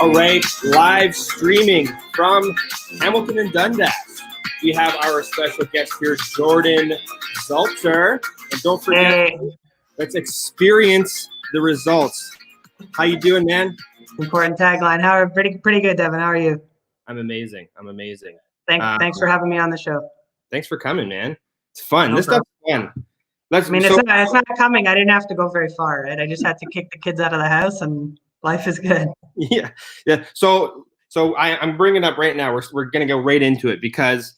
All right, live streaming from Hamilton and Dundas. We have our special guest here, Jordan Zalter. And don't forget, let's experience the results. How you doing, man? Important tagline. How are pretty good, Devin? How are you? I'm amazing. Thanks for having me on the show. Thanks for coming, man. It's fun. No this problem. stuff's fun. It's not coming. I didn't have to go very far, right? I just had to kick the kids out of the house, and life is good. Yeah. So I'm bringing it up right now. We're gonna go right into it because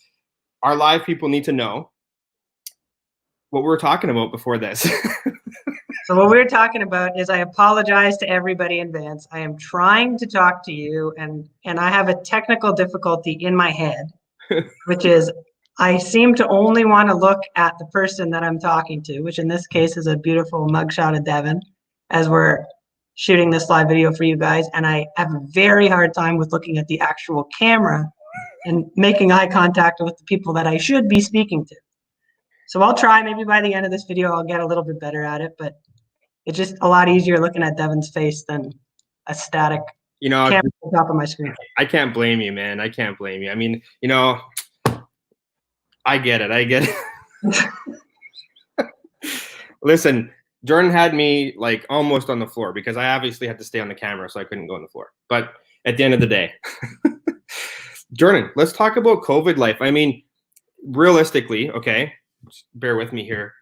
our live people need to know what we were talking about before this. So what we were talking about is I apologize to everybody in advance. I am trying to talk to you, and I have a technical difficulty in my head, which is I seem to only want to look at the person that I'm talking to, which in this case is a beautiful mugshot of Devin, as we're shooting this live video for you guys. And I have a very hard time with looking at the actual camera and making eye contact with the people that I should be speaking to. So I'll try. Maybe by the end of this video, I'll get a little bit better at it, but it's just a lot easier looking at Devin's face than a static camera on top of my screen. I can't blame you, man. I can't blame you. I mean, I get it. Listen, Jordan had me like almost on the floor because I obviously had to stay on the camera, so I couldn't go on the floor. But at the end of the day, Jordan, let's talk about COVID life. I mean, realistically, okay, just bear with me here.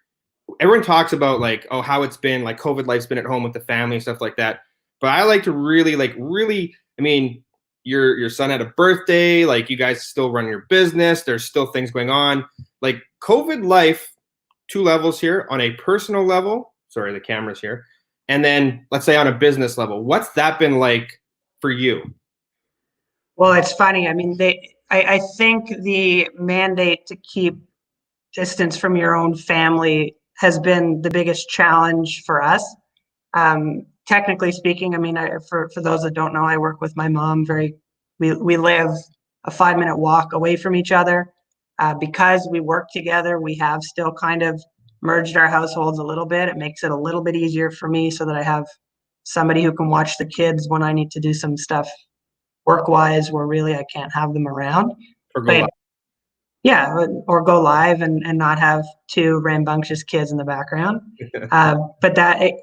Everyone talks about like, oh, how it's been, like COVID life's been at home with the family and stuff like that. But I like to really, I mean, your son had a birthday, like you guys still run your business. There's still things going on. Like COVID life, two levels here. On a personal level, sorry, the camera's here. And then let's say on a business level, what's that been like for you? Well, it's funny. I mean, I think the mandate to keep distance from your own family has been the biggest challenge for us. Technically speaking, I mean, for those that don't know, I work with my mom. We live a 5-minute walk away from each other. Because we work together, we have still kind of merged our households a little bit. It makes it a little bit easier for me so that I have somebody who can watch the kids when I need to do some stuff work-wise where really I can't have them around. Or go live. Yeah, or go live and not have two rambunctious kids in the background. But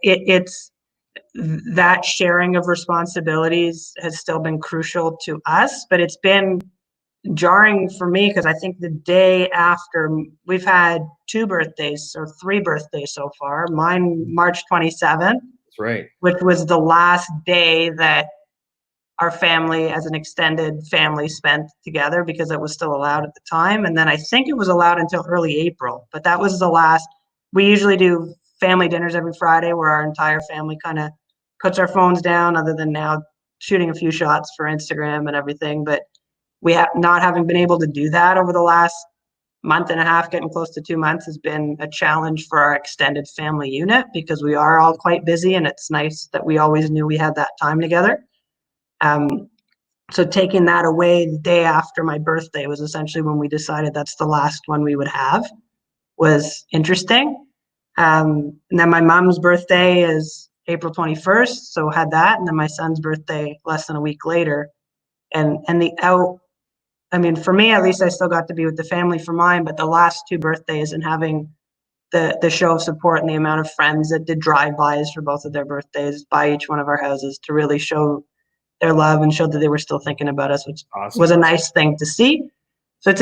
it's that sharing of responsibilities has still been crucial to us, but it's been jarring for me because I think the day after, we've had 2 birthdays or 3 birthdays so far. Mine, March 27th. That's right. Which was the last day that our family as an extended family spent together because it was still allowed at the time. And then I think it was allowed until early April, but that was the last. We usually do family dinners every Friday where our entire family kind of puts our phones down, other than now shooting a few shots for Instagram and everything. But we have not having been able to do that over the last month and a half, getting close to 2 months, has been a challenge for our extended family unit because we are all quite busy, and it's nice that we always knew we had that time together. So taking that away the day after my birthday was essentially when we decided that's the last one we would have, was interesting. And then my mom's birthday is April 21st, so had that, and then my son's birthday less than a week later. And I mean, for me, at least, I still got to be with the family for mine, but the last 2 birthdays and having the show of support and the amount of friends that did drive-bys for both of their birthdays by each one of our houses to really show their love and show that they were still thinking about us, which was a nice thing to see. So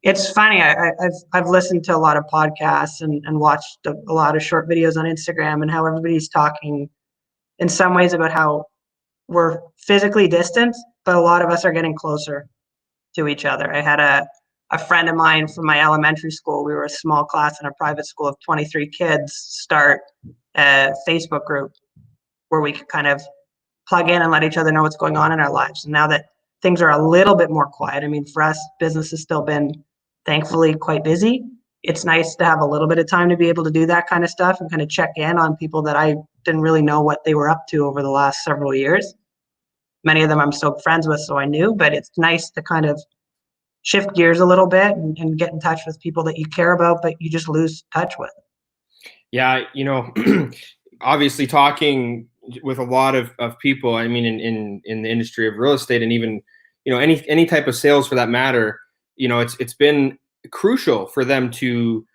it's funny. I've listened to a lot of podcasts and watched a lot of short videos on Instagram, and how everybody's talking in some ways about how we're physically distant, but a lot of us are getting closer to each other. I had a friend of mine from my elementary school. We were a small class in a private school of 23 kids, start a Facebook group where we could kind of plug in and let each other know what's going on in our lives. And now that things are a little bit more quiet, I mean, for us, business has still been thankfully quite busy. It's nice to have a little bit of time to be able to do that kind of stuff and kind of check in on people that I didn't really know what they were up to over the last several years. Many of them I'm still friends with, so I knew, but it's nice to kind of shift gears a little bit and get in touch with people that you care about, but you just lose touch with. Yeah, obviously talking with a lot of people. I mean, in the industry of real estate, and even, you know, any type of sales for that matter, you know, it's been crucial for them to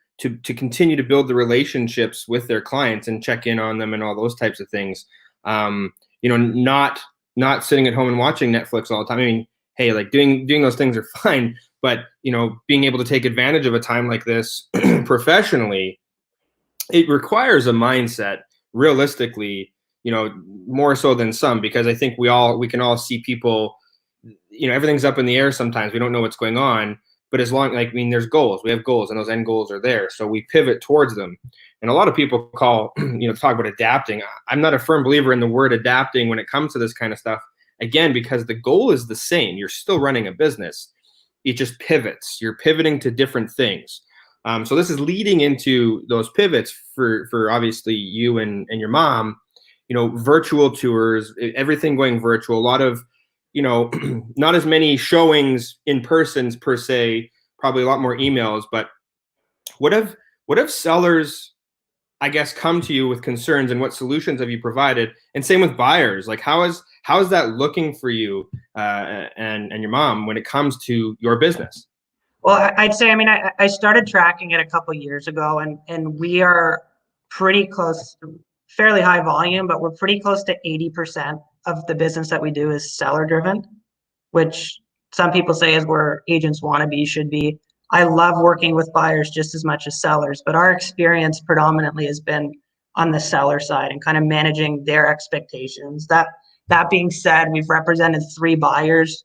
continue to build the relationships with their clients and check in on them and all those types of things. You know, not sitting at home and watching Netflix all the time. I mean, hey, like doing those things are fine, but you know, being able to take advantage of a time like this professionally, it requires a mindset, realistically, you know, more so than some, because I think we can all see people, you know, everything's up in the air sometimes. We don't know what's going on, but as long, like, I mean, there's goals, we have goals, and those end goals are there, so we pivot towards them. And a lot of people call, you know, talk about adapting. I'm not a firm believer in the word adapting when it comes to this kind of stuff, again, because the goal is the same. You're still running a business, it just pivots. You're pivoting to different things. So this is leading into those pivots for obviously you and your mom, you know, virtual tours, everything going virtual, a lot of, you know, not as many showings in persons per se, probably a lot more emails. But what have sellers, I guess, come to you with concerns, and what solutions have you provided? And same with buyers. Like, how is that looking for you and your mom when it comes to your business? Well, I'd say, I mean, I started tracking it a couple years ago, and we are pretty close, fairly high volume, but we're pretty close to 80% of the business that we do is seller driven, which some people say is where agents want to be, should be. I love working with buyers just as much as sellers, but our experience predominantly has been on the seller side and kind of managing their expectations. That being said, we've represented 3 buyers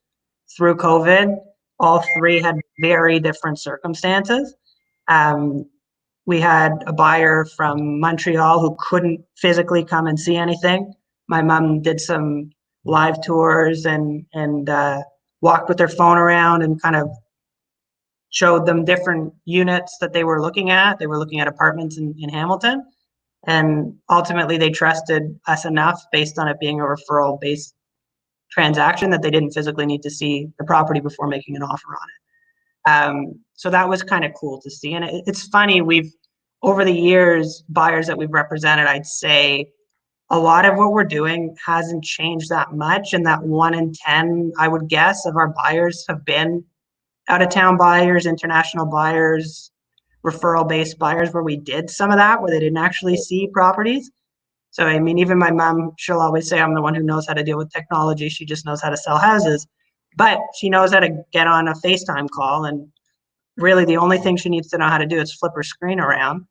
through COVID. All 3 had very different circumstances. Um, we had a buyer from Montreal who couldn't physically come and see anything. My mom did some live tours and walked with their phone around and kind of showed them different units that they were looking at. They were looking at apartments in Hamilton, and ultimately they trusted us enough based on it being a referral based transaction that they didn't physically need to see the property before making an offer on it. So that was kind of cool to see. And it's funny, we've, over the years, buyers that we've represented, I'd say a lot of what we're doing hasn't changed that much. And that 1 in 10, I would guess, of our buyers have been out of town buyers, international buyers, referral based buyers, where we did some of that, where they didn't actually see properties. So, I mean, even my mom, she'll always say I'm the one who knows how to deal with technology. She just knows how to sell houses, but she knows how to get on a FaceTime call. And really the only thing she needs to know how to do is flip her screen around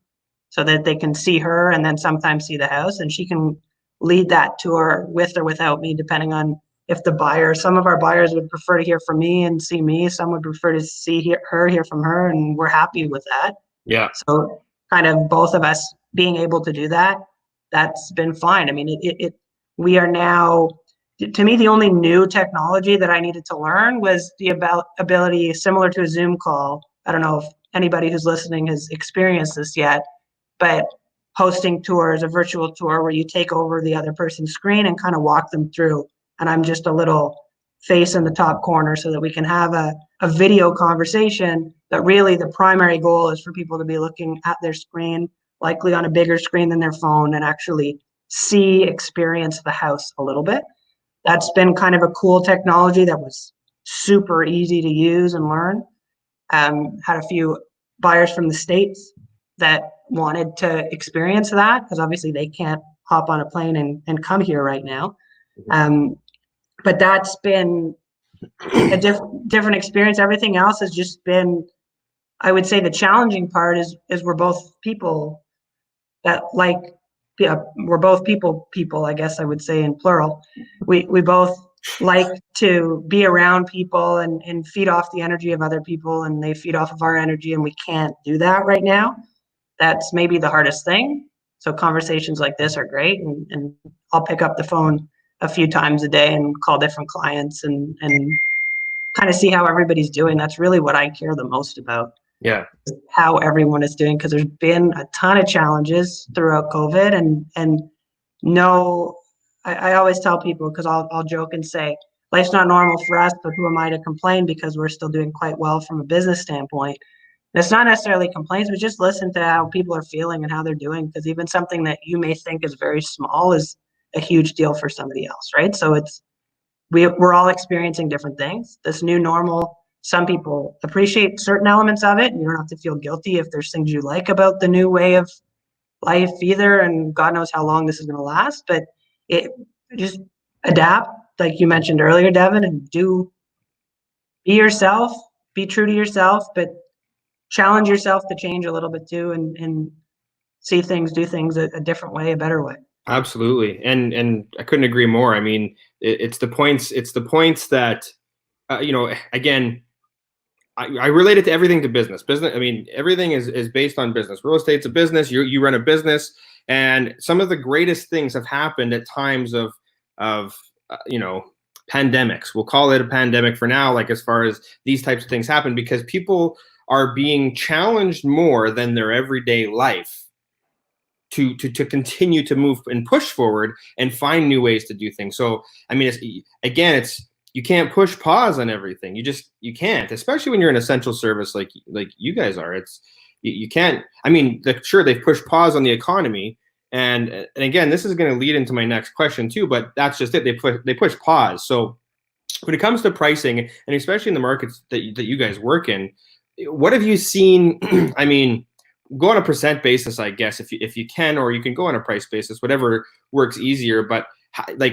so that they can see her and then sometimes see the house. And she can lead that tour with or without me, depending on if the buyer, some of our buyers would prefer to hear from me and see me. Some would prefer to hear from her. And we're happy with that. Yeah. So kind of both of us being able to do that, that's been fine. I mean, we are now, to me, the only new technology that I needed to learn was the ability, similar to a Zoom call. I don't know if anybody who's listening has experienced this yet, but hosting tours, a virtual tour where you take over the other person's screen and kind of walk them through. And I'm just a little face in the top corner so that we can have a video conversation, that really the primary goal is for people to be looking at their screen, likely on a bigger screen than their phone, and actually experience the house a little bit. That's been kind of a cool technology that was super easy to use and learn. Had a few buyers from the States that wanted to experience that, because obviously they can't hop on a plane and come here right now. But that's been a different experience. Everything else has just been, I would say the challenging part is we're both people that like, yeah, we're both people, I guess I would say in plural. We both like to be around people and feed off the energy of other people, and they feed off of our energy, and we can't do that right now. That's maybe the hardest thing. So conversations like this are great, and I'll pick up the phone a few times a day and call different clients and kind of see how everybody's doing. That's really what I care the most about. Yeah. How everyone is doing, because there's been a ton of challenges throughout COVID, and no, I always tell people, because I'll joke and say life's not normal for us, but who am I to complain, because we're still doing quite well from a business standpoint. And it's not necessarily complaints, but just listen to how people are feeling and how they're doing, because even something that you may think is very small is a huge deal for somebody else, right? So we're all experiencing different things. This new normal, some people appreciate certain elements of it, and you don't have to feel guilty if there's things you like about the new way of life either, and God knows how long this is going to last, but it just adapt, like you mentioned earlier, Devin, and be yourself, be true to yourself, but challenge yourself to change a little bit too, and do things a different way, a better way. Absolutely, and I couldn't agree more. I mean, it's the points that again, I relate it to everything to business. Business. I mean, everything is based on business. Real estate's a business. You run a business, and some of the greatest things have happened at times of pandemics. We'll call it a pandemic for now. Like as far as these types of things happen, because people are being challenged more than their everyday life to continue to move and push forward and find new ways to do things. So I mean, it's you can't push pause on everything. You can't, especially when you're an essential service like you guys are. You can't. I mean, sure, they've pushed pause on the economy, and again, this is going to lead into my next question too. But that's just it. They push pause. So when it comes to pricing, and especially in the markets that you guys work in, what have you seen? I mean, go on a percent basis, I guess, if you can, or you can go on a price basis, whatever works easier. But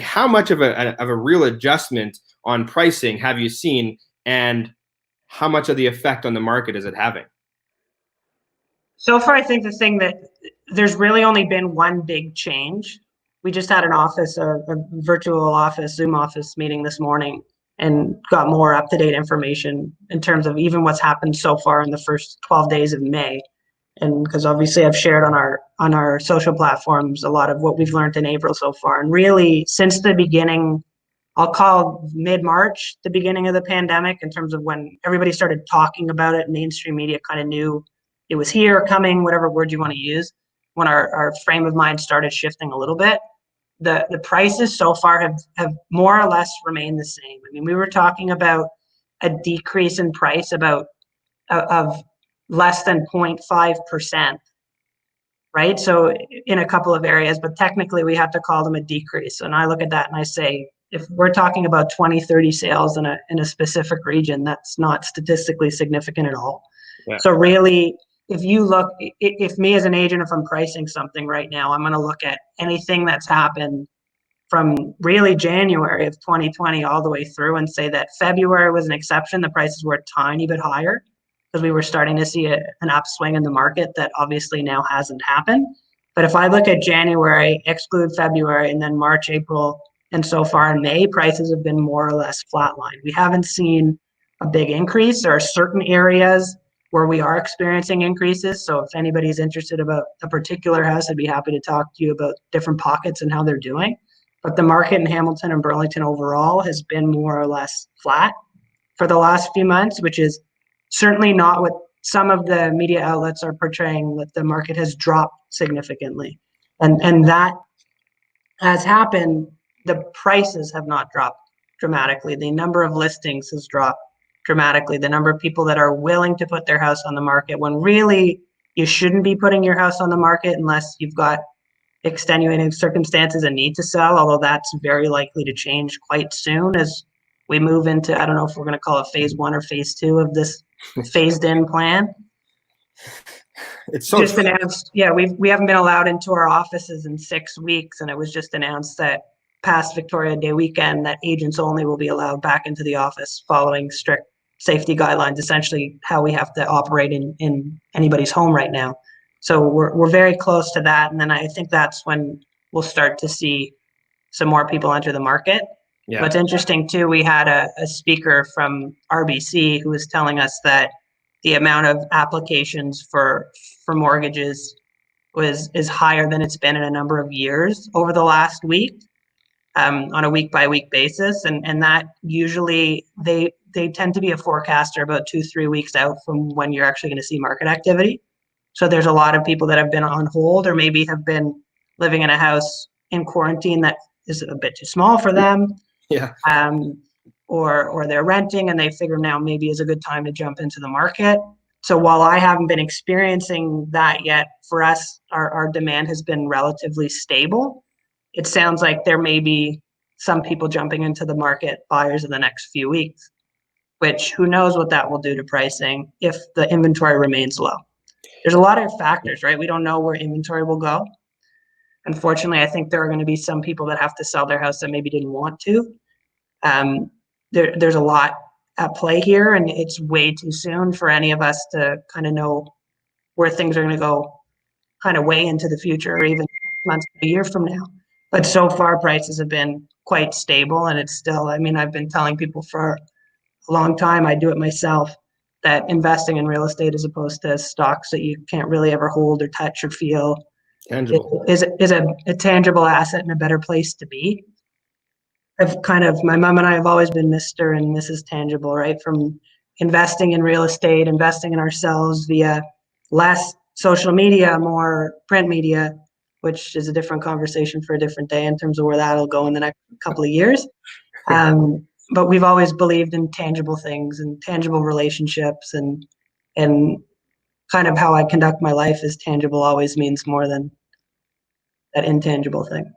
how much of a real adjustment on pricing have you seen, and how much of the effect on the market is it having? So far, I think the thing that there's really only been one big change. We just had a virtual office, Zoom office meeting this morning, and got more up-to-date information in terms of even what's happened so far in the first 12 days of May. And because obviously I've shared on our social platforms a lot of what we've learned in April so far. And really, since the beginning, I'll call mid-March the beginning of the pandemic, in terms of when everybody started talking about it, mainstream media kind of knew it was here, coming, whatever word you want to use, when our frame of mind started shifting a little bit. The prices so far have more or less remained the same. I mean, we were talking about a decrease in price of less than 0.5%, right? So in a couple of areas, but technically we have to call them a decrease. And I look at that and I say, if we're talking about 20, 30 sales in a specific region, that's not statistically significant at all. Yeah. So really, if me as an agent, if I'm pricing something right now, I'm going to look at anything that's happened from really January of 2020 all the way through and say that February was an exception. The prices were a tiny bit higher because we were starting to see an upswing in the market that obviously now hasn't happened. But if I look at January, exclude February, and then March, April, and so far in May, prices have been more or less flatlined. We haven't seen a big increase. There are certain areas where we are experiencing increases. So if anybody's interested about a particular house, I'd be happy to talk to you about different pockets and how they're doing. But the market in Hamilton and Burlington overall has been more or less flat for the last few months, which is certainly not what some of the media outlets are portraying, that the market has dropped significantly. And that has happened. The prices have not dropped dramatically. The number of listings has dropped dramatically. The number of people that are willing to put their house on the market, when really you shouldn't be putting your house on the market unless you've got extenuating circumstances and need to sell, although that's very likely to change quite soon as we move into, I don't know if we're going to call it phase 1 or phase 2 of this phased in plan. It's so just announced. Yeah, we haven't been allowed into our offices in 6 weeks, and it was just announced that past Victoria Day weekend that agents only will be allowed back into the office following strict safety guidelines, essentially how we have to operate in anybody's home right now. So we're very close to that, and then I think that's when we'll start to see some more people enter the market. Yeah. What's interesting too, we had a speaker from RBC who was telling us that the amount of applications for mortgages is higher than it's been in a number of years over the last week, on a week by week basis, and that usually they tend to be a forecaster about 2-3 weeks out from when you're actually going to see market activity. So there's a lot of people that have been on hold, or maybe have been living in a house in quarantine that is a bit too small for them. Yeah. Or they're renting and they figure now maybe is a good time to jump into the market. So while I haven't been experiencing that yet, for us, our demand has been relatively stable. it sounds like there may be some people jumping into the market, buyers in the next few weeks, which who knows what that will do to pricing if the inventory remains low. There's a lot of factors, right? We don't know where inventory will go. Unfortunately, I think there are going to be some people that have to sell their house that maybe didn't want to. There's a lot at play here, and it's way too soon for any of us to kind of know where things are going to go kind of way into the future, or even months, a year from now. But so far, prices have been quite stable, and it's still, I mean, I've been telling people for a long time, I do it myself, that investing in real estate as opposed to stocks that you can't really ever hold or touch or feel Tangible. is a tangible asset and a better place to be. My mom and I have always been Mr. and Mrs. Tangible, right? From investing in real estate, investing in ourselves via less social media, more print media, which is a different conversation for a different day in terms of where that'll go in the next couple of years. But we've always believed in tangible things and tangible relationships, and kind of how I conduct my life is tangible always means more than that intangible thing.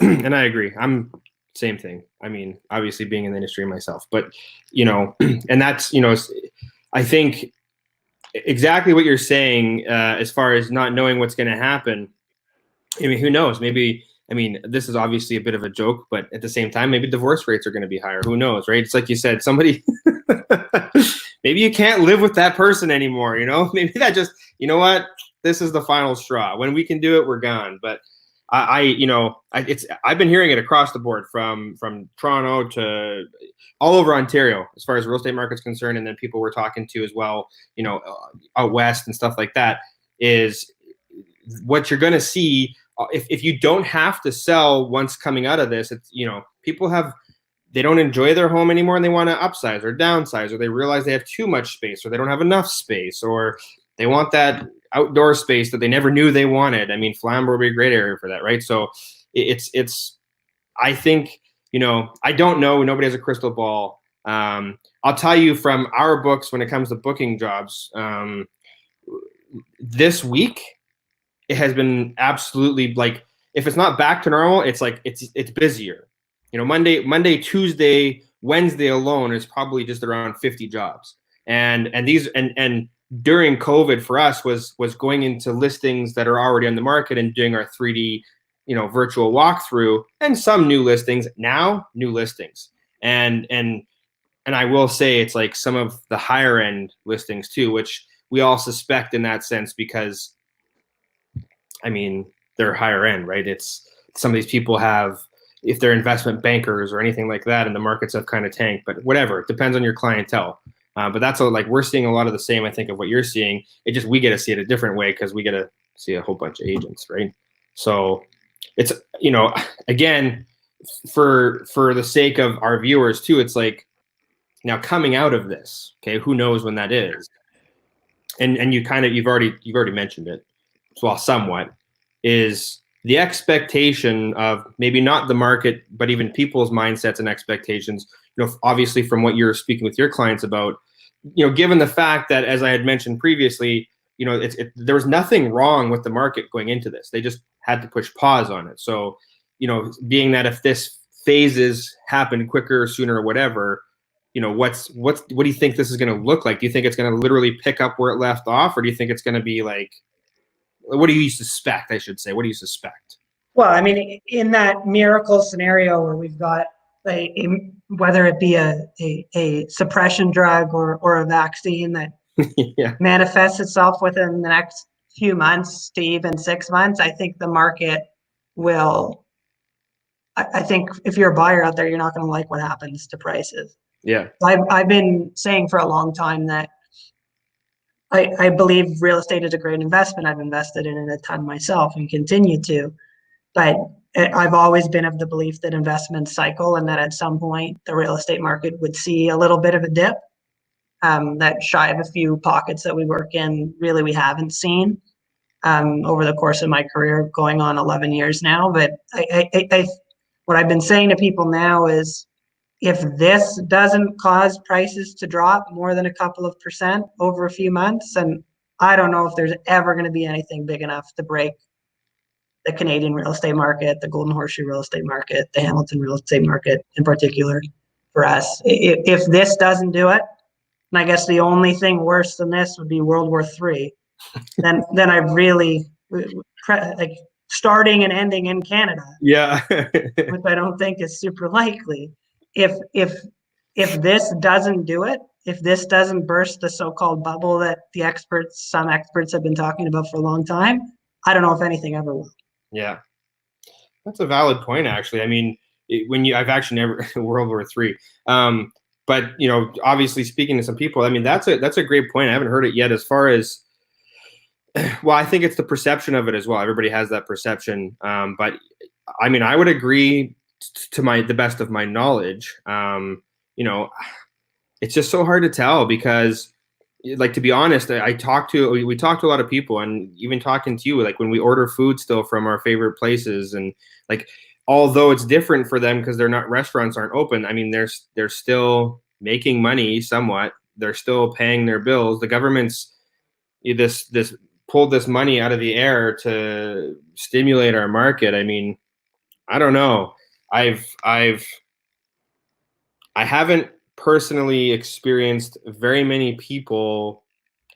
And I agree. I'm same thing. I mean, obviously being in the industry myself, but and that's, I think exactly what you're saying, as far as not knowing what's going to happen. I mean, who knows? Maybe, I mean, this is obviously a bit of a joke, but at the same time, maybe divorce rates are going to be higher. Who knows, right? It's like you said, somebody, maybe you can't live with that person anymore, Maybe that just, you know what? This is the final straw. When we can do it, we're gone. But I've been hearing it across the board from Toronto to all over Ontario, as far as real estate market's concerned, and then people we're talking to as well, out west and stuff like that, is what you're going to see. If you don't have to sell once coming out of this, it's, people they don't enjoy their home anymore and they want to upsize or downsize, or they realize they have too much space, or they don't have enough space, or they want that outdoor space that they never knew they wanted. I mean, Flamborough would be a great area for that, right? So I think, I don't know. Nobody has a crystal ball. I'll tell you from our books, when it comes to booking jobs, this week, it has been absolutely, like, if it's not back to normal, it's like it's busier. Monday, Tuesday, Wednesday alone is probably just around 50 jobs. And during COVID for us was going into listings that are already on the market and doing our 3D, virtual walkthrough, and some new listings, and I will say it's like some of the higher end listings too, which we all suspect in that sense, because I mean, they're higher end, right? It's some of these people have, if they're investment bankers or anything like that, and the markets have kind of tanked, but whatever, it depends on your clientele. But that's like, we're seeing a lot of the same, I think, of what you're seeing. It just, we get to see it a different way because we get to see a whole bunch of agents, right? So it's, again, for the sake of our viewers too, it's like, now coming out of this, okay, who knows when that is? And you've already mentioned it, well, somewhat, is the expectation of maybe not the market, but even people's mindsets and expectations. Obviously from what you're speaking with your clients about, given the fact that, as I had mentioned previously, there was nothing wrong with the market going into this. They just had to push pause on it. So, being that if this phases happen quicker, sooner, or whatever, what do you think this is going to look like? Do you think it's going to literally pick up where it left off, or do you think it's going to be like, what do you suspect, I should say? What do you suspect? Well, I mean, in that miracle scenario where we've got whether it be a suppression drug or a vaccine that Yeah. manifests itself within the next few months to even 6 months, I think the market will, I think if you're a buyer out there, you're not going to like what happens to prices. Yeah. I've been saying for a long time that I believe real estate is a great investment. I've invested in it a ton myself and continue to, but I've always been of the belief that investments cycle, and that at some point the real estate market would see a little bit of a dip. That shy of a few pockets that we work in, really we haven't seen over the course of my career, going on 11 years now. But what I've been saying to people now is, if this doesn't cause prices to drop more than a couple of % over a few months, and I don't know if there's ever going to be anything big enough to break the Canadian real estate market, the Golden Horseshoe real estate market, the Hamilton real estate market in particular for us. If this doesn't do it, and I guess the only thing worse than this would be World War III, then I really, like, starting and ending in Canada, Yeah. which I don't think is super likely. If this doesn't do it, if this doesn't burst the so-called bubble that some experts have been talking about for a long time, I don't know if anything ever will. Yeah. That's a valid point, actually. I mean, I've actually never World War III, but obviously speaking to some people, I mean, that's a great point. I haven't heard it yet. As far as, well, I think it's the perception of it as well. Everybody has that perception, but I mean, I would agree to the best of my knowledge. It's just so hard to tell because, like, to be honest, we talk to a lot of people, and even talking to you, like when we order food still from our favorite places, and like, although it's different for them because restaurants aren't open, I mean, they're still making money somewhat. They're still paying their bills. The government's this pulled this money out of the air to stimulate our market. I mean, I don't know. I haven't personally experienced very many people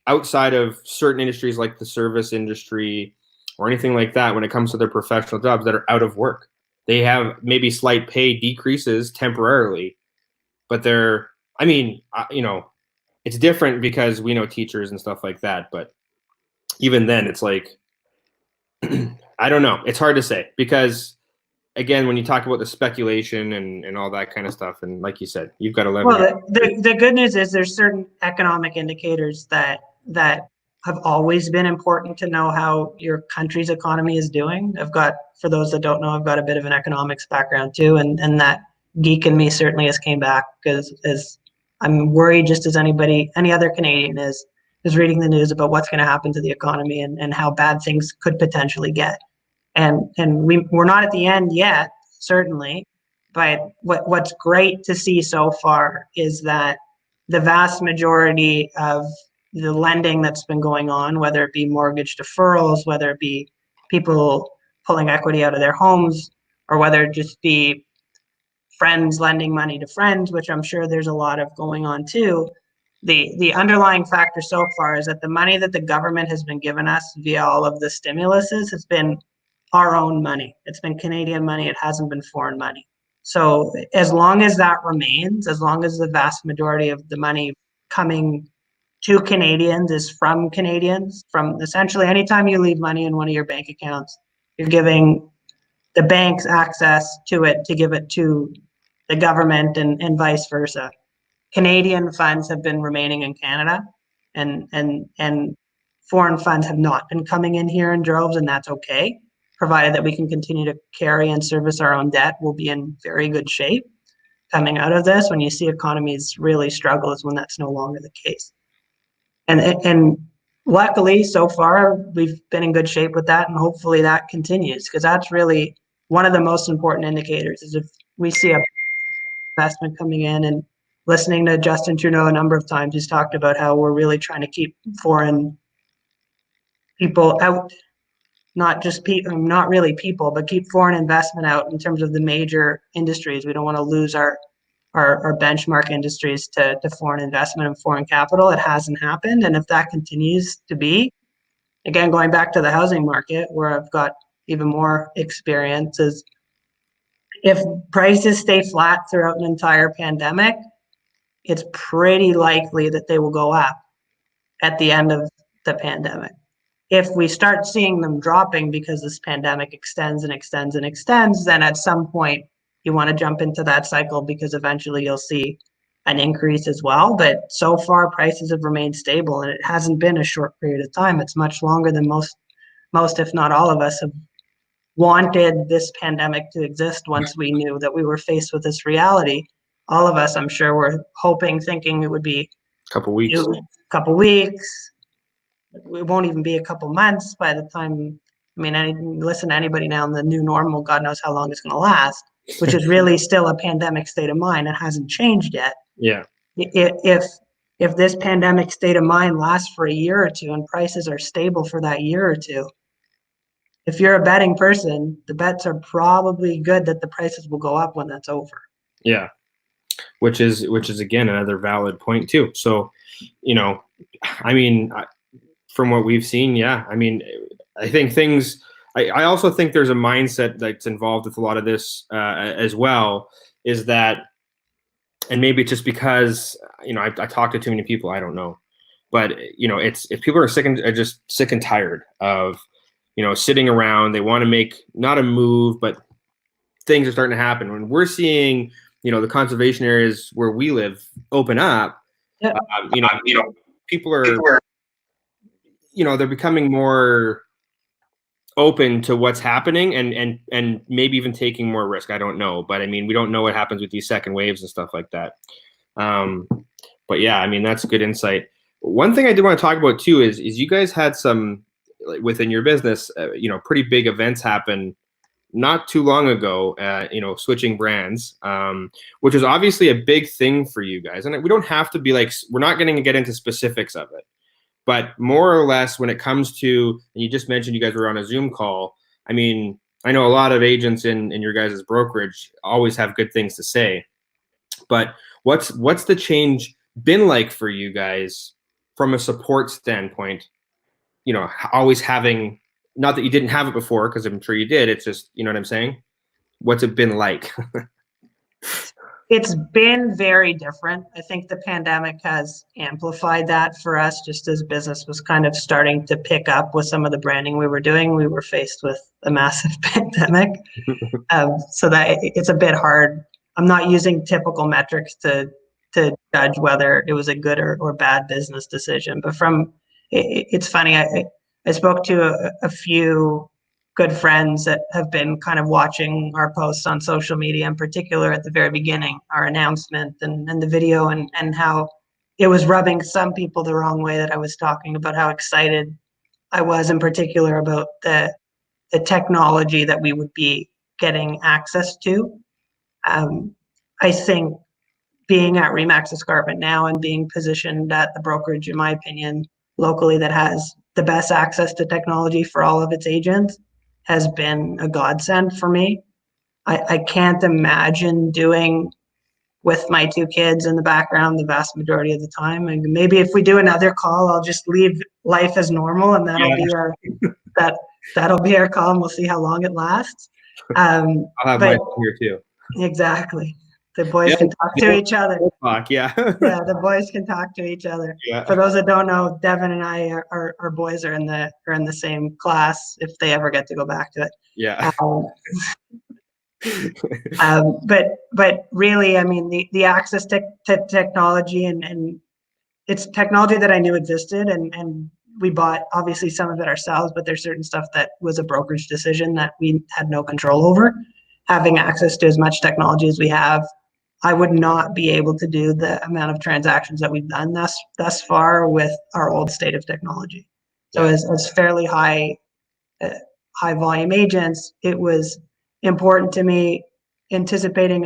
outside of certain industries like the service industry or anything like that when it comes to their professional jobs that are out of work. They have maybe slight pay decreases temporarily, but it's different because we know teachers and stuff like that. But even then, it's like, I don't know. It's hard to say because, again, when you talk about the speculation and all that kind of stuff, and like you said, you've got 11. Well, the good news is there's certain economic indicators that have always been important to know how your country's economy is doing. For those that don't know, I've got a bit of an economics background too, and that geek in me certainly has came back because as I'm worried, just as any other Canadian is reading the news about what's going to happen to the economy and how bad things could potentially get. And we're not at the end yet, certainly, but what's great to see so far is that the vast majority of the lending that's been going on, whether it be mortgage deferrals, whether it be people pulling equity out of their homes, or whether it just be friends lending money to friends, which I'm sure there's a lot of going on too. The underlying factor so far is that the money that the government has been giving us via all of the stimuluses has been our own money. It's been Canadian money. It hasn't been foreign money. So as long as that remains, as long as the vast majority of the money coming to Canadians is from Canadians, from essentially anytime you leave money in one of your bank accounts, you're giving the banks access to it to give it to the government and vice versa. Canadian funds have been remaining in Canada, and foreign funds have not been coming in here in droves, and that's okay, provided that we can continue to carry and service our own debt. We'll be in very good shape coming out of this. When you see economies really struggle is when that's no longer the case. And luckily, so far, we've been in good shape with that, and hopefully that continues, because that's really one of the most important indicators. Is if we see a investment coming in, and listening to Justin Trudeau a number of times, he's talked about how we're really trying to keep foreign people out, not really people, but keep foreign investment out in terms of the major industries. We don't want to lose our benchmark industries to foreign investment and foreign capital. It hasn't happened. And if that continues to be, again, going back to the housing market, where I've got even more experience, is if prices stay flat throughout an entire pandemic, it's pretty likely that they will go up at the end of the pandemic. If we start seeing them dropping because this pandemic extends and extends and extends, then at some point you want to jump into that cycle, because eventually you'll see an increase as well. But so far prices have remained stable, and it hasn't been a short period of time. It's much longer than most, if not all of us, have wanted this pandemic to exist. Once we knew that we were faced with this reality, all of us, I'm sure, were hoping, thinking it would be Couple weeks. couple weeks. It won't even be a couple months by the time. I mean, listen to anybody now in the new normal, God knows how long it's going to last, which is really still a pandemic state of mind. It hasn't changed yet. Yeah. If this pandemic state of mind lasts for a year or two and prices are stable for that year or two, if you're a betting person, the bets are probably good that the prices will go up when that's over. Yeah. Which is again another valid point too. So, I mean, from what we've seen, yeah, I mean, I think things. I also think there's a mindset that's involved with a lot of this as well. Is that, and maybe it's just because I talk to too many people. I don't know, but it's if people are just sick and tired of sitting around. They want to make not a move, but things are starting to happen. When we're seeing the conservation areas where we live open up, Yeah. People are they're becoming more open to what's happening and maybe even taking more risk. I don't know, but I mean, we don't know what happens with these second waves and stuff like that. But yeah, I mean, that's good insight. One thing I did want to talk about too is you guys had some, like, within your business, pretty big events happen not too long ago, switching brands, which is obviously a big thing for you guys. And we don't have to be like, we're not going to get into specifics of it, but more or less when it comes to, and you just mentioned you guys were on a Zoom call. I mean, I know a lot of agents in your guys' brokerage always have good things to say, but what's the change been like for you guys from a support standpoint? Always having, not that you didn't have it before, because I'm sure you did. It's just, you know what I'm saying? What's it been like? It's been very different. I think the pandemic has amplified that for us, just as business was kind of starting to pick up with some of the branding we were doing. We were faced with a massive pandemic. So that it's a bit hard. I'm not using typical metrics to judge whether it was a good or bad business decision. But it's funny. I spoke to a few good friends that have been kind of watching our posts on social media, in particular at the very beginning, our announcement and the video, and how it was rubbing some people the wrong way that I was talking about how excited I was in particular about the technology that we would be getting access to. I think being at Remax Escarpment now and being positioned at the brokerage, in my opinion, locally that has the best access to technology for all of its agents has been a godsend for me. I can't imagine doing with my two kids in the background the vast majority of the time. And maybe if we do another call, I'll just leave life as normal, and that'll be our call, and we'll see how long it lasts. I'll have my here too. Exactly. The boys can talk to each other. Yeah. Yeah, the boys can talk to each other. Yeah. For those that don't know, Devin and I, our boys are in the same class if they ever get to go back to it. Yeah. But really, I mean, the access to technology and it's technology that I knew existed, and we bought obviously some of it ourselves, but there's certain stuff that was a brokerage decision that we had no control over. Having access to as much technology as we have, I would not be able to do the amount of transactions that we've done thus far with our old state of technology. So as fairly high volume agents, it was important to me, anticipating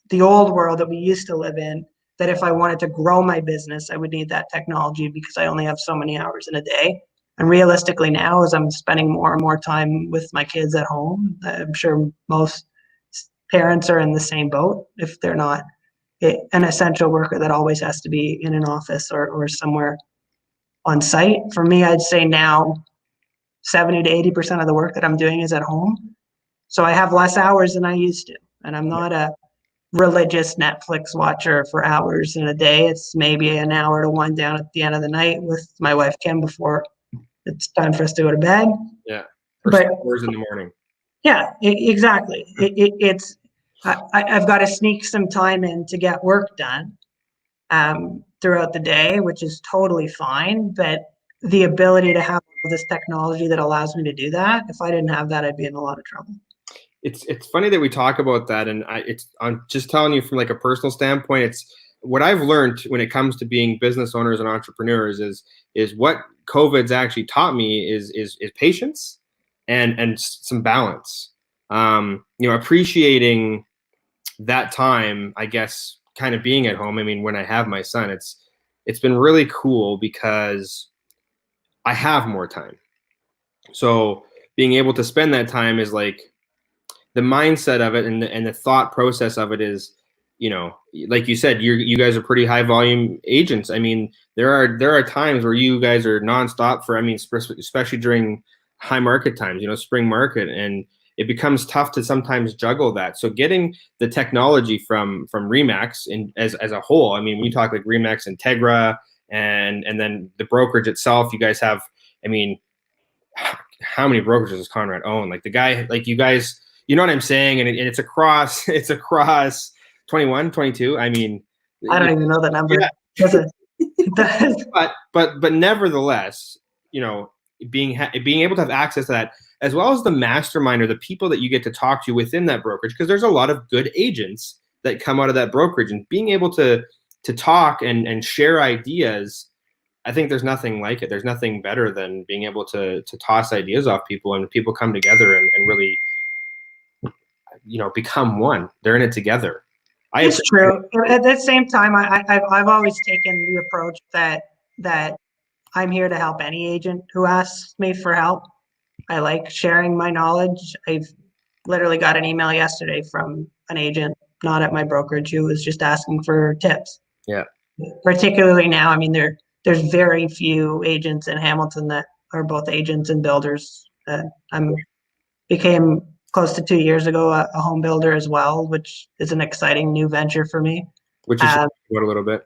the old world that we used to live in, that if I wanted to grow my business, I would need that technology because I only have so many hours in a day. And realistically now, as I'm spending more and more time with my kids at home, I'm sure most parents are in the same boat if they're not an essential worker that always has to be in an office or somewhere on site. For me, I'd say now 70 to 80% of the work that I'm doing is at home. So I have less hours than I used to. And I'm not a religious Netflix watcher for hours in a day. It's maybe an hour to one down at the end of the night with my wife, Kim, before it's time for us to go to bed. Yeah. Or 6 hours in the morning. Yeah, exactly. I've got to sneak some time in to get work done throughout the day, which is totally fine. But the ability to have this technology that allows me to do that, if I didn't have that, I'd be in a lot of trouble. It's funny that we talk about that, and I'm just telling you from like a personal standpoint. It's what I've learned when it comes to being business owners and entrepreneurs is what COVID's actually taught me is patience and some balance. Appreciating that time, I guess, kind of being at home. I mean, when I have my son, it's been really cool because I have more time. So, being able to spend that time is like the mindset of it and the thought process of it is, you know, like you said, you guys are pretty high volume agents. I mean, there are times where you guys are nonstop for, I mean, especially during high market times, you know, spring market, and it becomes tough to sometimes juggle that. So getting the technology from Remax and as a whole, I mean, when you talk like Remax, Integra, and then the brokerage itself, you guys have, I mean, how many brokerages does Conrad own? Like the guy, like you guys, you know what I'm saying? And it's across, it's across 21, 22. I mean, I don't even know the number. yeah. Does it? but nevertheless, you know, being able to have access to that, as well as the mastermind or the people that you get to talk to within that brokerage, because there's a lot of good agents that come out of that brokerage, and being able to talk and share ideas. I think there's nothing like it. There's nothing better than being able to toss ideas off people, and people come together and really, you know, become one. They're in it together. It's true. At the same time, I've always taken the approach that I'm here to help any agent who asks me for help. I like sharing my knowledge. I've literally got an email yesterday from an agent not at my brokerage who was just asking for tips. Yeah. Particularly now, I mean, there's very few agents in Hamilton that are both agents and builders. I'm became close to 2 years ago a home builder as well, which is an exciting new venture for me. Which is about a little bit.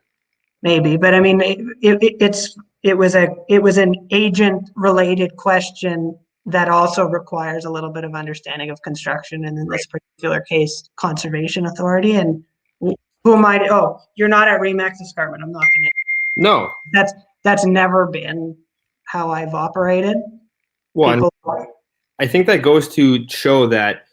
Maybe, but I mean, it was an agent related question that also requires a little bit of understanding of construction, and in this particular case, conservation authority. And who am I? Oh, you're not at Remax Escarpment. I'm not going to. No, that's never been how I've operated. Well, I think that goes to show that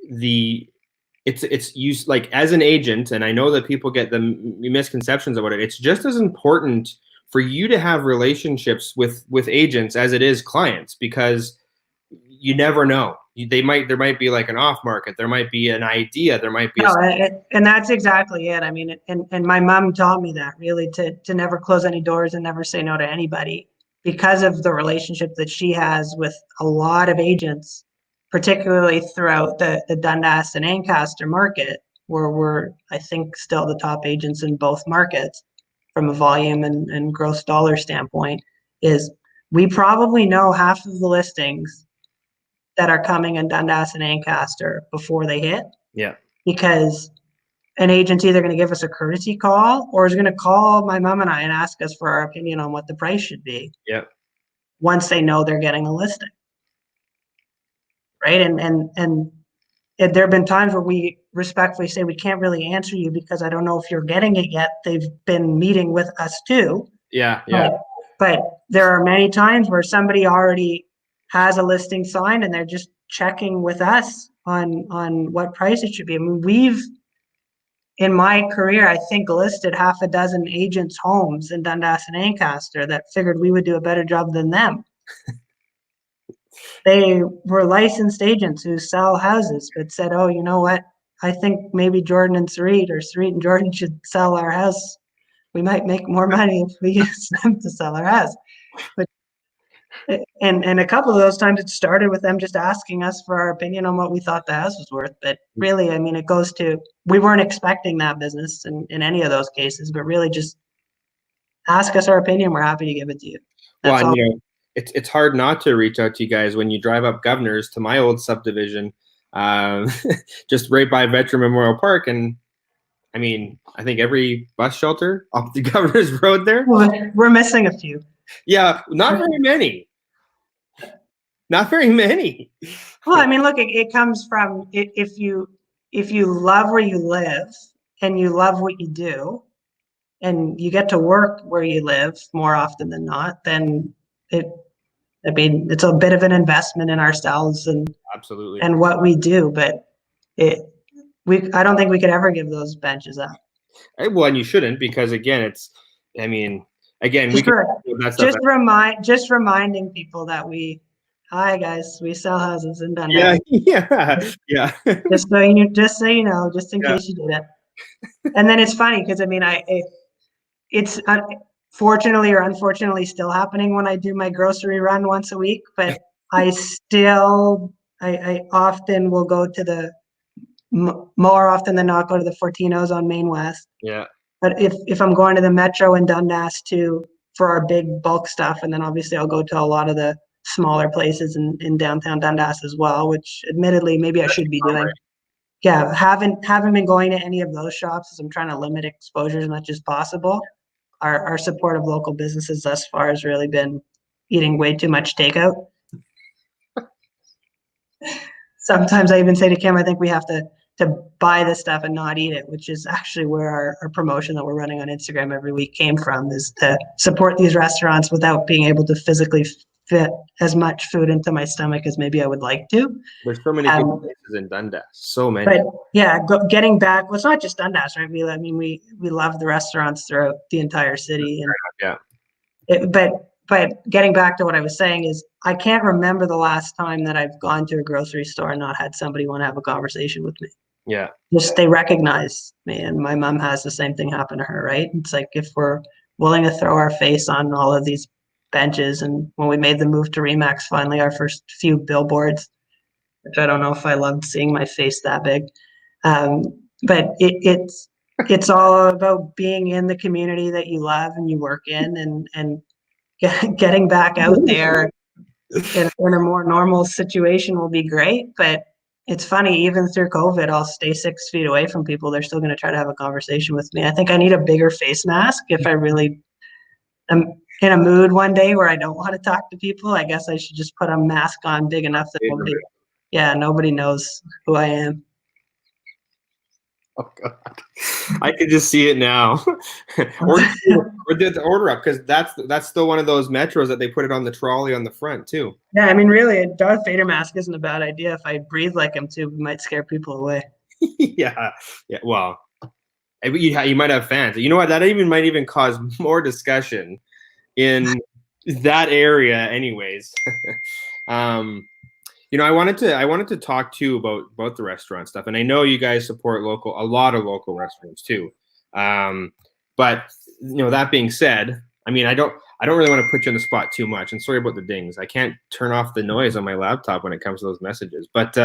it's used like as an agent, and I know that people get the misconceptions about it. It's just as important for you to have relationships with agents as it is clients, because you never know. There might be like an off market, there might be an idea, there might be and that's exactly it. I mean, and my mom taught me that, really, to never close any doors and never say no to anybody, because of the relationship that she has with a lot of agents, particularly throughout the Dundas and Ancaster market, where we're, I think, still the top agents in both markets from a volume and gross dollar standpoint. Is we probably know half of the listings that are coming in Dundas and Ancaster before they hit. Yeah. Because an agent's either going to give us a courtesy call or is going to call my mom and I and ask us for our opinion on what the price should be. Yeah. Once they know they're getting a listing. Right. And there have been times where we respectfully say we can't really answer you because I don't know if you're getting it yet. They've been meeting with us too. Yeah. Yeah. But there are many times where somebody already has a listing signed and they're just checking with us on what price it should be. I mean, we've, in my career, I think listed half a dozen agents' homes in Dundas and Ancaster that figured we would do a better job than them. They were licensed agents who sell houses, but said, oh, you know what? I think maybe Jordan and Sarit, or Sarit and Jordan, should sell our house. We might make more money if we use them to sell our house. But and a couple of those times it started with them just asking us for our opinion on what we thought the house was worth. But really, I mean, it goes to, we weren't expecting that business in any of those cases, but really just ask us our opinion. We're happy to give it to you. That's well, you know, it's hard not to reach out to you guys when you drive up Governors to my old subdivision, just right by Veteran Memorial Park. And I mean, I think every bus shelter off the Governor's Road there. We're missing a few. Yeah, not very many. Not very many. Well, I mean, look, it comes from, if you love where you live and you love what you do and you get to work where you live more often than not, then it's a bit of an investment in ourselves and absolutely and what we do. But I don't think we could ever give those benches up. Well, and you shouldn't, because again, just reminding people that hi guys, we sell houses in Dundas. Yeah. just so you know, just in case you did it. And then it's funny because I mean, it's fortunately or unfortunately still happening when I do my grocery run once a week. But I often will go to the more often than not go to the Fortinos on Main West. Yeah. But if I'm going to the Metro in Dundas too for our big bulk stuff, and then obviously I'll go to a lot of the smaller places in downtown Dundas as well, which admittedly maybe I should be doing. Yeah, haven't been going to any of those shops as I'm trying to limit exposure as much as possible. Our support of local businesses thus far has really been eating way too much takeout. Sometimes I even say to Kim, I think we have to buy this stuff and not eat it, which is actually where our promotion that we're running on Instagram every week came from, is to support these restaurants without being able to physically fit as much food into my stomach as maybe I would like to. There's so many good places in Dundas. So many. But yeah, getting back, well, it's not just Dundas, right? We love the restaurants throughout the entire city. And yeah. But getting back to what I was saying is I can't remember the last time that I've gone to a grocery store and not had somebody want to have a conversation with me. Yeah. Just they recognize me, and my mom has the same thing happen to her, right? It's like if we're willing to throw our face on all of these benches, and when we made the move to Remax, finally our first few billboards, which I don't know if I loved seeing my face that big. But it's all about being in the community that you love and you work in, and getting back out there in a more normal situation will be great. But it's funny, even through COVID, I'll stay 6 feet away from people. They're still going to try to have a conversation with me. I think I need a bigger face mask if I really am in a mood one day where I don't want to talk to people. I guess I should just put a mask on big enough that nobody knows who I am. Oh God, I can just see it now. or did the order up, because that's still one of those metros that they put it on the trolley on the front too. Yeah, I mean, really, a Darth Vader mask isn't a bad idea. If I breathe like him too, it might scare people away. yeah. Well, you might have fans. You know what? That might even cause more discussion in that area, anyways. I wanted to talk too about the restaurant stuff, and I know you guys support a lot of local restaurants too. But that being said, I mean, I don't really want to put you on the spot too much, and sorry about the dings. I can't turn off the noise on my laptop when it comes to those messages. But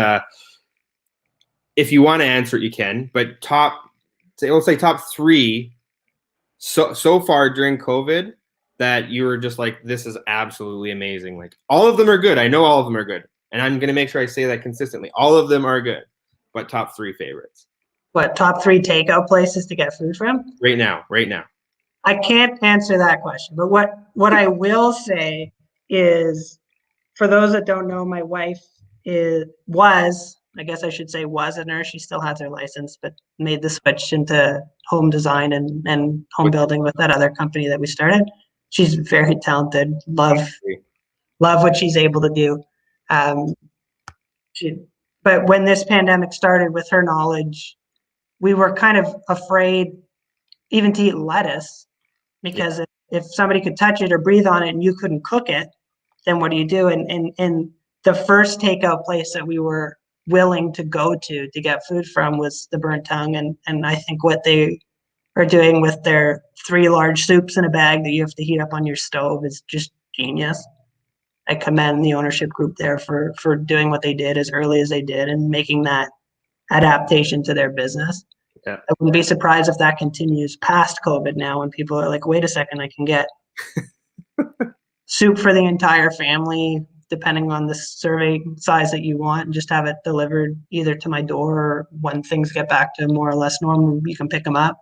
if you want to answer it, you can. But let's say top 3 so far during COVID that you were just like, this is absolutely amazing. Like, all of them are good. I know all of them are good. And I'm going to make sure I say that consistently. All of them are good, but top 3 favorites. What, top 3 takeout places to get food from? Right now. I can't answer that question, but what I will say is, for those that don't know, my wife was a nurse. She still has her license, but made the switch into home design and home building with that other company that we started. She's very talented. Love what she's able to do. But when this pandemic started, with her knowledge, we were kind of afraid even to eat lettuce, because if somebody could touch it or breathe on it and you couldn't cook it, then what do you do? And the first takeout place that we were willing to go to get food from was the Burnt Tongue. And I think what they are doing with their 3 large soups in a bag that you have to heat up on your stove is just genius. I commend the ownership group there for doing what they did as early as they did and making that adaptation to their business. Yeah. I wouldn't be surprised if that continues past COVID now, when people are like, wait a second, I can get soup for the entire family, depending on the serving size that you want, and just have it delivered either to my door, or when things get back to more or less normal, you can pick them up.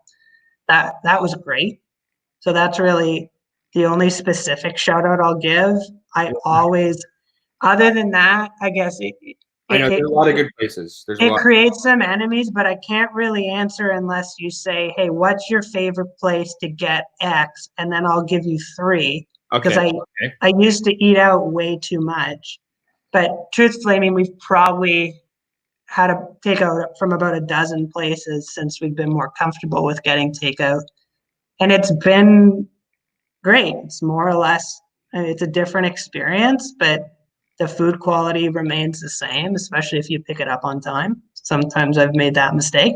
That was great. So that's really the only specific shout out I'll give. I always, other than that, I guess I know there's a lot of good places. It creates some enemies, but I can't really answer unless you say, hey, what's your favorite place to get X? And then I'll give you 3. Because I used to eat out way too much. But truthfully, I mean, we've probably had a takeout from about a dozen places since we've been more comfortable with getting takeout. And it's been great. It's more or less, it's a different experience, but the food quality remains the same, especially if you pick it up on time. Sometimes I've made that mistake,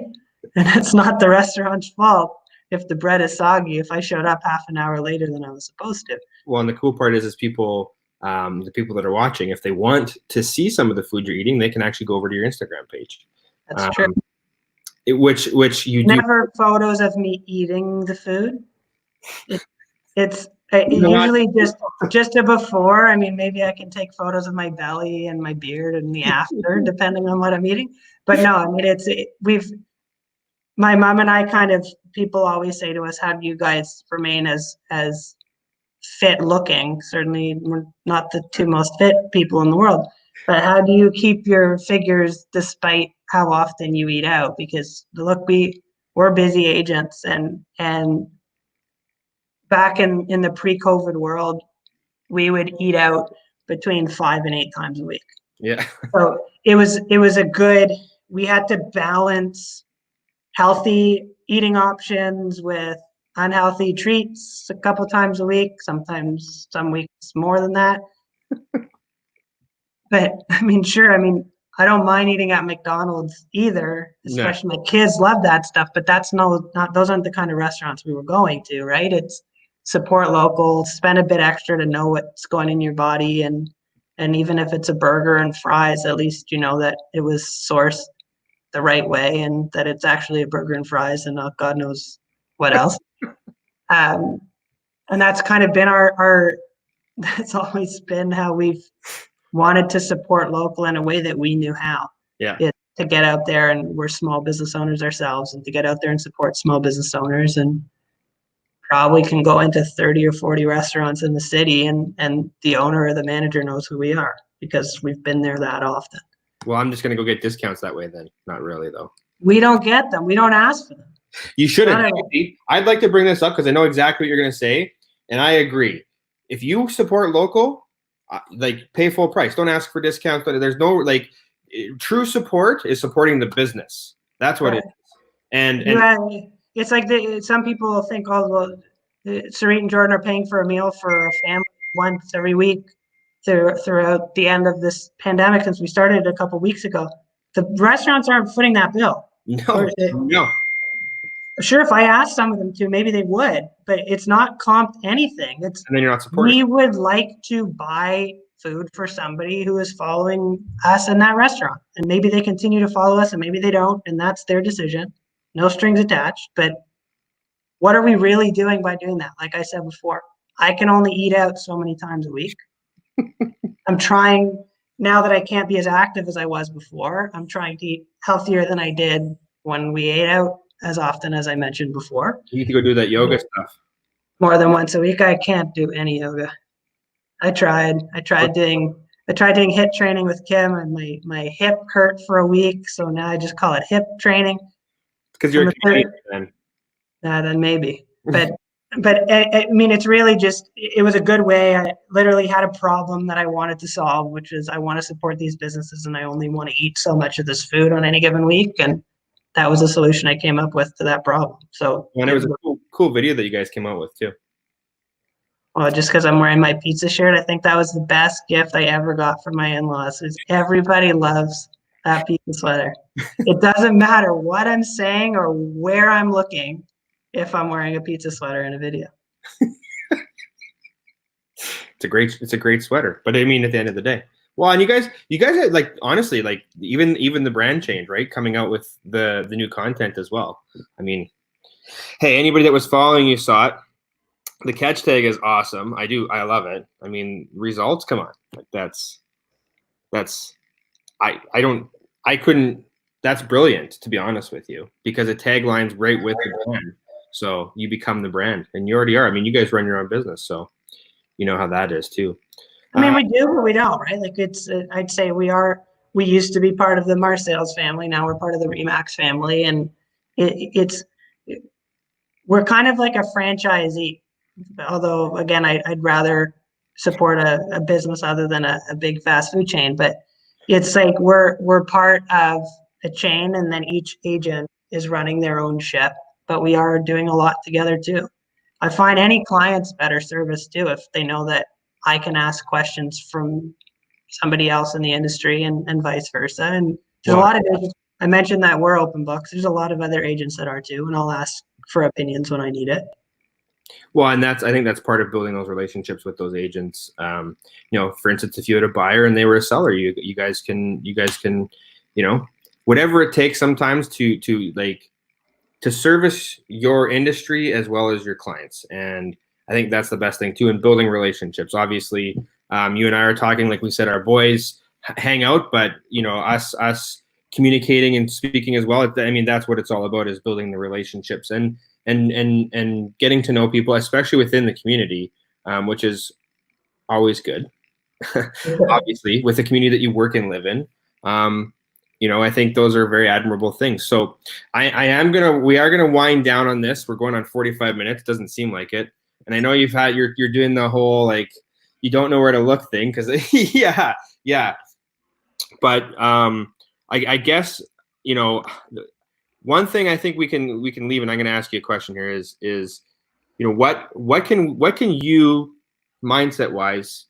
and it's not the restaurant's fault if the bread is soggy if I showed up half an hour later than I was supposed to. Well, and the cool part is people the people that are watching, if they want to see some of the food you're eating, they can actually go over to your Instagram page. That's true. Which you do. Never photos of me eating the food. It's usually just a before. I mean, maybe I can take photos of my belly and my beard and the after, depending on what I'm eating. But no, I mean, my mom and I people always say to us, how do you guys remain as fit looking? Certainly we're not the two most fit people in the world, but how do you keep your figures despite how often you eat out? Because look, we're busy agents, and back in the pre-COVID world, we would eat out between 5 and 8 times a week. Yeah. So it was we had to balance healthy eating options with unhealthy treats a couple times a week, sometimes some weeks more than that. But I mean, sure, I mean, I don't mind eating at McDonald's either, especially my kids love that stuff, but that's not those aren't the kind of restaurants we were going to, right? It's support local, spend a bit extra to know what's going in your body, and even if it's a burger and fries, at least you know that it was sourced the right way and that it's actually a burger and fries and not God knows what else. And that's kind of been our that's always been how we've wanted to support local in a way that we knew how. Yeah. To get out there, and we're small business owners ourselves, and to get out there and support small business owners, and probably can go into 30 or 40 restaurants in the city, and the owner or the manager knows who we are because we've been there that often. Well, I'm just going to go get discounts that way then. Not really, though. We don't get them. We don't ask for them. You shouldn't. I'd like to bring this up because I know exactly what you're going to say, and I agree. If you support local, like pay full price. Don't ask for discounts. But there's no true support is supporting the business. That's what it is. And it's like some people think, oh, well, Sarit and Jordan are paying for a meal for a family once every week throughout the end of this pandemic since we started a couple of weeks ago. The restaurants aren't footing that bill. No. Sure, if I asked some of them to, maybe they would, but it's not comped anything. And then you're not supporting. We would like to buy food for somebody who is following us in that restaurant, and maybe they continue to follow us, and maybe they don't, and that's their decision. No strings attached. But what are we really doing by doing that? Like I said before, I can only eat out so many times a week. I'm trying, now that I can't be as active as I was before, I'm trying to eat healthier than I did when we ate out as often as I mentioned before. You need to go do that yoga stuff. More than once a week. I can't do any yoga. I tried doing HIIT training with Kim, and my hip hurt for a week, so now I just call it hip training. Because you're a Canadian then. Then maybe. But I mean, it's really just, it was a good way. I literally had a problem that I wanted to solve, which is I want to support these businesses, and I only want to eat so much of this food on any given week. And that was a solution I came up with to that problem. So, and it was a cool video that you guys came out with too. Well, just because I'm wearing my pizza shirt, I think that was the best gift I ever got from my in-laws. Everybody loves that pizza sweater. It doesn't matter what I'm saying or where I'm looking if I'm wearing a pizza sweater in a video. It's a great sweater. But I mean, at the end of the day. Well, and you guys are, like, honestly, like even the brand change, right? Coming out with the new content as well. I mean, hey, anybody that was following you saw it. The catch tag is awesome. I love it. I mean, results, come on. Like that's brilliant, to be honest with you, because the tagline's right with the brand. So you become the brand, and you already are. I mean, you guys run your own business, so you know how that is too. I mean, we do, but we don't, right? Like I'd say we used to be part of the Marseilles family. Now we're part of the Remax family, and we're kind of like a franchisee. Although, again, I'd rather support a business other than a big fast food chain. But it's like we're part of a chain, and then each agent is running their own ship. But we are doing a lot together too. I find any client's better service too if they know that I can ask questions from somebody else in the industry, and vice versa. And there's a lot of agents. I mentioned that we're open books. There's a lot of other agents that are too, and I'll ask for opinions when I need it. Well, and I think that's part of building those relationships with those agents. For instance, if you had a buyer and they were a seller, you guys can, whatever it takes sometimes to service your industry as well as your clients. And I think that's the best thing too in building relationships. Obviously, you and I are talking, like we said, our boys hang out, but us communicating and speaking as well. I mean, that's what it's all about, is building the relationships and getting to know people, especially within the community, which is always good. Obviously, with the community that you work and live in. I think those are very admirable things. So we are gonna wind down on this. We're going on 45 minutes. Doesn't seem like it. And I know you're doing the whole, like, you don't know where to look thing, because yeah. But I guess, one thing I think we can leave, and I'm going to ask you a question here, is what can you, mindset wise,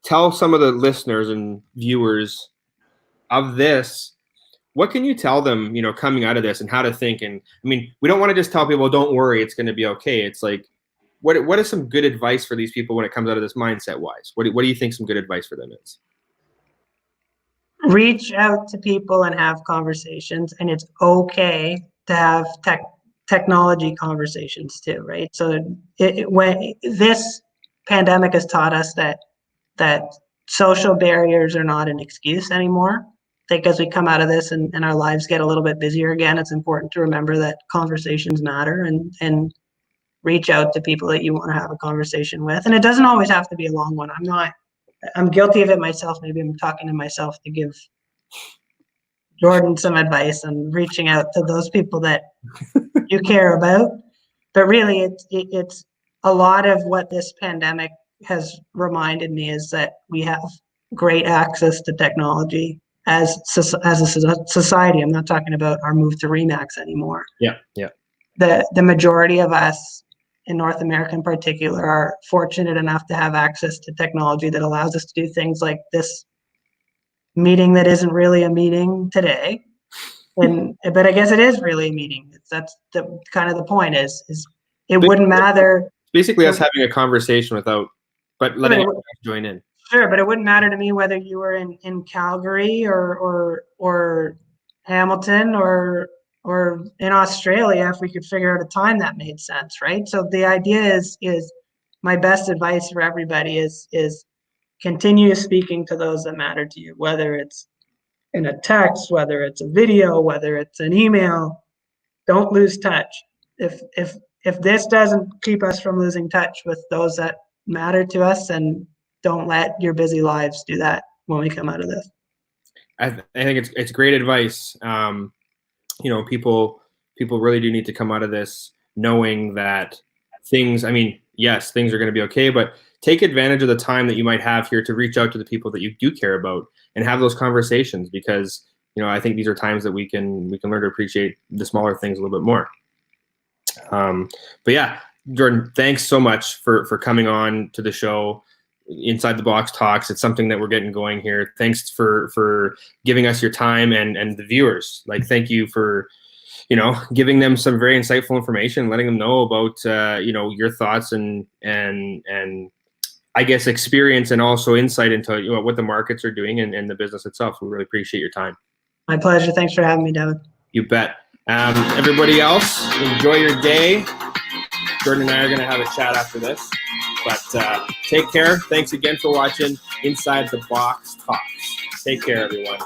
tell some of the listeners and viewers of this? What can you tell them, coming out of this, and how to think? And I mean, we don't want to just tell people, don't worry, it's going to be okay. It's like, what is some good advice for these people when it comes out of this, mindset wise? What do you think some good advice for them is? Reach out to people and have conversations, and it's okay to have technology conversations too, right? So when this pandemic has taught us that social barriers are not an excuse anymore. I think as we come out of this and our lives get a little bit busier again, it's important to remember that conversations matter, and reach out to people that you want to have a conversation with. And it doesn't always have to be a long one. I'm guilty of it myself. Maybe I'm talking to myself to give Jordan some advice on reaching out to those people that you care about. But really, it's a lot of what this pandemic has reminded me is that we have great access to technology as a society. I'm not talking about our move to Remax anymore. Yeah. The majority of us in North America in particular are fortunate enough to have access to technology that allows us to do things like this meeting that isn't really a meeting today. But I guess it is really a meeting. That's the kind of the point is it wouldn't matter. Basically us having a conversation but letting everyone join in. Sure, but it wouldn't matter to me whether you were in Calgary or Hamilton or in Australia, if we could figure out a time that made sense, right? So the idea is my best advice for everybody is continue speaking to those that matter to you, whether it's in a text, whether it's a video, whether it's an email. Don't lose touch. If this doesn't keep us from losing touch with those that matter to us, and don't let your busy lives do that when we come out of this. I think it's great advice. People really do need to come out of this knowing that things, yes, things are going to be okay, but take advantage of the time that you might have here to reach out to the people that you do care about and have those conversations, because, I think these are times that we can learn to appreciate the smaller things a little bit more. But yeah, Jordan, thanks so much for coming on to the show. Inside the Box Talks. It's something that we're getting going here. Thanks for giving us your time, and the viewers. Thank you for, giving them some very insightful information, letting them know about, your thoughts and I guess experience, and also insight into what the markets are doing and the business itself. We really appreciate your time. My pleasure. Thanks for having me, Devin. You bet. Everybody else, enjoy your day. Jordan and I are going to have a chat after this. But take care. Thanks again for watching Inside the Box Talks. Take care, everyone.